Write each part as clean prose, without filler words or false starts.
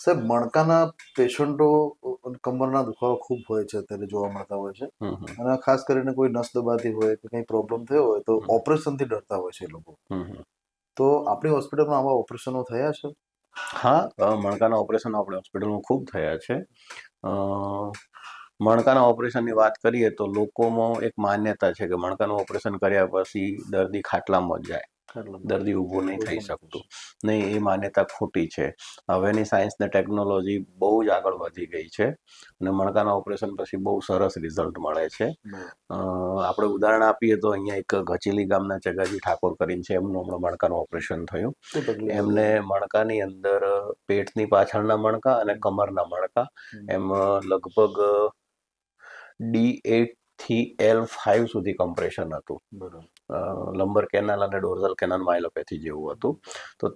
સાહેબ, મણકાના પેશન્ટો કમરના દુખાવા ખૂબ હોય છે અત્યારે જોવા મળતા હોય છે, અને ખાસ કરીને કોઈ નસ દબાતી હોય કે કંઈ પ્રોબ્લેમ થયો હોય તો ઓપરેશનથી ડરતા હોય છે એ લોકો. તો આપણી હોસ્પિટલમાં આવા ઓપરેશનો થયા છે? હા, મણકાના ઓપરેશન આપણી હોસ્પિટલમાં ખૂબ થયા છે. મણકાના ઓપરેશનની વાત કરીએ તો લોકોમાં એક માન્યતા છે કે મણકાનું ઓપરેશન કર્યા પછી દર્દી ખાટલામાં જ જાય, દર્દી ઊભું નહીં થઈ શકતું. નહીં, એ માન્યતા ખોટી છે. હવેની સાયન્સ ને ટેકનોલોજી બહુ જ આગળ વધી ગઈ છે અને મણકાના ઓપરેશન પછી બહુ સરસ રિઝલ્ટ મળે છે. આપણે ઉદાહરણ આપીએ તો અહીંયા એક ગચેલી ગામના જગાજી ઠાકોર કરીને છે, એમનું હમણાં મણકાનું ઓપરેશન થયું. એમને મણકાની અંદર પેટની પાછળના મણકા અને કમરના મણકા એમ લગભગ D8 થી L5 સુધી કમ્પ્રેશન હતું. લંબર કેનાલ અને ડોર્ઝલ કેનાલ માયલોપેથી જેવું હતું. તો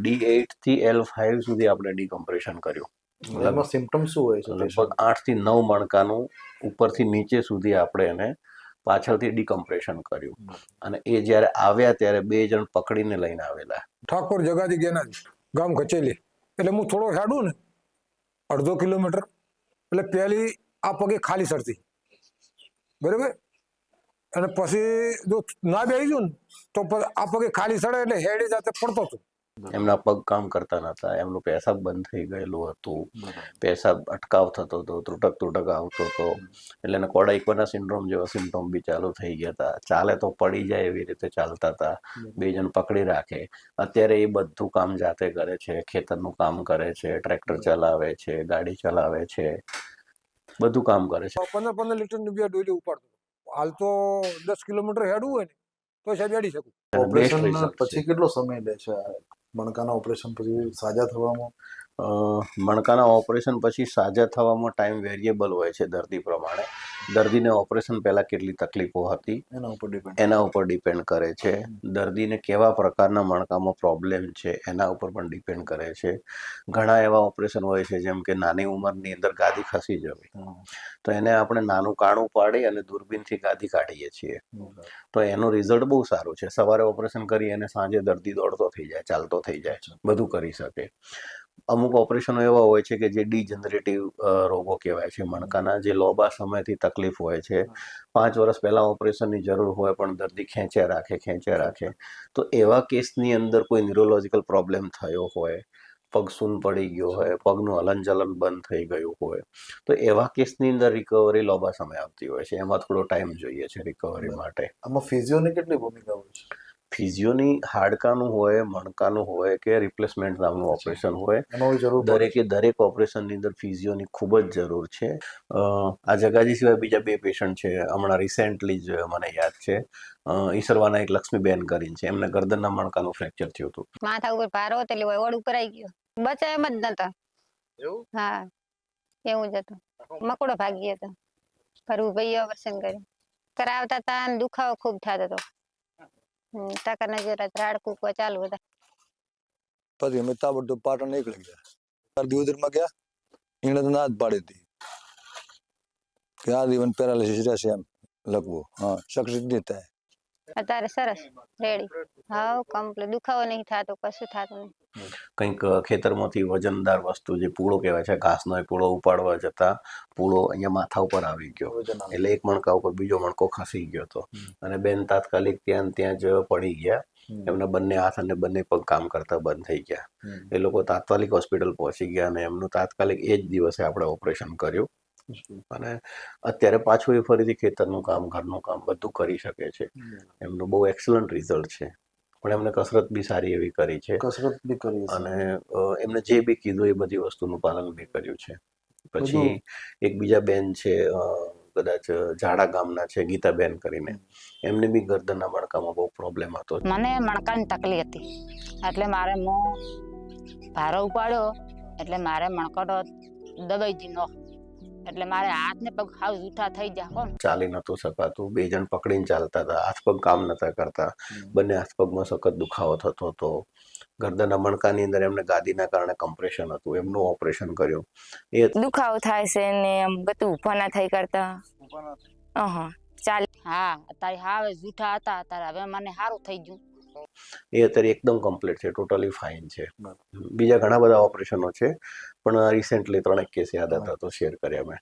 D8 થી L5 સુધી આપણે ડીકમ્પ્રેશન કર્યું. એમાં સિમ્પટમ શું હોય છે? લગભગ 8 થી 9 મણકાનું ઉપરથી નીચે સુધી આપણે એને પાછળથી ડીકમ્પ્રેશન કર્યું. અને એ જ્યારે આવ્યા ત્યારે 2 જણ પકડીને લઈને આવેલા. ઠાકોર જગાજી ગેના ગામ કચેલી. એટલે હું થોડો હેડું ને 1.5 કિલોમીટર, એટલે પહેલી આ પગે ખાલી સરતી, બરાબર, અને પછી જો ના બેસી જઉં ને તો આ પગે ખાલી સડે એટલે હેડી જાતે પડતો હતો. એમના પગ કામ કરતા નતા, એમનું પેશાબ બંધ થઈ ગયેલું હતું, પેશાબ અટકાવ થતો હતો, ત્રુટક આવતો હતો, એટલે એને કોડાઇકોના સિન્ડ્રોમ જેવા સિમ્ટોમ બી ચાલુ થઈ ગયા હતા. ચાલે તો પડી જાય એવી રીતે ચાલતા હતા, 2 જણ પકડી રાખે. અત્યારે એ બધું કામ જાતે કરે છે, ખેતરનું કામ કરે છે, ટ્રેક્ટર ચલાવે છે, ગાડી ચલાવે છે, બધું કામ કરે છે. 15 લીટરની 2 ડોલી ઉપાડતો. હાલ તો 10 કિલોમીટર હેડવું હોય ને તો સાહેબ હેડી શકું. ઓપરેશન પછી કેટલો સમય લે છે મણકાના ઓપરેશન પછી સાજા થવામાં? મણકાના ઓપરેશન પછી સાજા થવામાં ટાઈમ વેરિયેબલ હોય છે દર્દી પ્રમાણે. દર્દીને ઓપરેશન પહેલાં કેટલી તકલીફો હતી એના ઉપર ડિપેન્ડ કરે છે. દર્દીને કેવા પ્રકારના મણકામાં પ્રોબ્લેમ છે એના ઉપર પણ ડિપેન્ડ કરે છે. ઘણા એવા ઓપરેશન હોય છે જેમ કે નાની ઉંમરની અંદર ગાદી ખસી જવી, તો એને આપણે નાનું કાણું પાડી અને દૂરબીનથી ગાદી કાઢીએ છીએ, તો એનું રિઝલ્ટ બહુ સારું છે. સવારે ઓપરેશન કરી અને સાંજે દર્દી દોડતો થઈ જાય, ચાલતો થઈ જાય, બધું કરી શકે. અમુક ઓપરેશનો એવા હોય છે કે જે ડીજનરેટિવ રોગો કહેવાય છે મણકાના, જે લાંબા સમયથી તકલીફ હોય છે. 5 વર્ષ પહેલાં ઓપરેશનની જરૂર હોય પણ દર્દી ખેંચ્યા રાખે. તો એવા કેસની અંદર કોઈ ન્યુરોલોજીકલ પ્રોબ્લેમ થયો હોય, પગ સૂન પડી ગયો હોય, પગનું હલનચલન બંધ થઈ ગયું હોય, તો એવા કેસની અંદર રિકવરી લાંબા સમય આવતી હોય છે. એમાં થોડો ટાઈમ જોઈએ છે રિકવરી માટે. આમાં ફિઝિયોની કેટલી ભૂમિકા હોય છે? ફિઝિયોની હાડકાનું હોય, મણકાનું હોય કે રિપ્લેસમેન્ટ નામનું ઓપરેશન હોય, દરેક ઓપરેશનની અંદર ફિઝિયોની ખૂબ જ જરૂર છે. આ જગાજી સિવાય બીજા 2 પેશન્ટ છે, હમણાં રિસેન્ટલી જ મને યાદ છે. ઈસરવાના એક લક્ષ્મીબેન કરીને છે, એમને ગરદનના મણકાનું ફ્રેક્ચર થયું હતું. માથા ઉપર ભાર હતો એટલે ઓળું કરાઈ ગયો, બચાય એમ જ નતા. હા, એવું જ હતું. મકોડો ભાગી હતો. ફરવું ભાઈ ઓપરેશન કર્યું, કરાવતા હતા અને દુખાવો ખૂબ થતો હતો. તાકાના જરા ઝાડ કૂકવા ચાલુ હતા. પછી અમે તાબડતોબ પાટણ નીકળી ગયા. દિવદરમાં ગયા, એને તો ના જ પાડી હતી કે આ જીવન પેરાલિસિસ રહેશે એમ લખવું. હા, સક્સેસ નહીં થાય. અત્યારે સરસ રેડી, હા, કમ્પ્લીટ. દુખાવો નહીં થતો, કશું થતું નહીં. કંઈક ખેતરમાંથી વજનદાર વસ્તુ, જે પૂળો કહેવાય છે, ઘાસનો એ પૂળો ઉપાડવા જતા પૂળો અહીંયા માથા ઉપર આવી ગયો, એટલે એક મણકા ઉપર બીજો મણકો ખસી ગયો હતો અને બેન તાત્કાલિક ત્યાં જ પડી ગયા. એમના બંને હાથ અને બંને પગ કામ કરતા બંધ થઈ ગયા. એ લોકો તાત્કાલિક હોસ્પિટલ પહોંચી ગયા અને એમનું તાત્કાલિક એ જ દિવસે આપણે ઓપરેશન કર્યું. અને અત્યારે પાછું એ ફરીથી ખેતરનું કામ, ઘરનું કામ બધું કરી શકે છે. એમનું બહુ એક્સલન્ટ રિઝલ્ટ છે. પણ એમને કસરત બી સારી એવી કરી છે, અને એમને જે બી કીધું એ બધી વસ્તુનું પાલન બી કર્યું છે. પછી એક બીજા બેન છે, કદાચ ઝાડા ગામના છે, ગીતાબેન કરીને, એમને બી ગરદનના મણકામાં બહુ પ્રોબ્લેમ હતો. મને મણકાની તકલીફ હતી, એટલે મારે ભારો ઉપાડ્યો એટલે મારે મણકો દબાઈ ગયો, એટલે મારે હાથ ને પગ હાવ જૂઠા થઈ ગયા. ચાલી નતું શકાતું, 2 જણ પકડીને ચાલતા હતા, હાથ પગ કામ નતા કરતા, બંને હાથ પગમાં સખત દુખાવો થતો હતો. ગરદનના મણકાની અંદર એમને ગાદીના કારણે કમ્પ્રેશન હતું, એમનું ઓપરેશન કર્યું. એ દુખાવો થાય છે ને એમ બધું ઊભા ના થઈ કરતા. ચાલ, હા, અત્યારે હાવ જૂઠા હતા, અત્યારે હવે મને સારું થઈ ગયું. એ અત્યારે એકદમ કમ્પ્લીટ છે, ટોટલી ફાઇન છે. બરાબર. બીજા ઘણા બધા ઓપરેશનો છે, પણ રિસેન્ટલી 3 કેસ યાદ હતા તો શેર કર્યા મેં.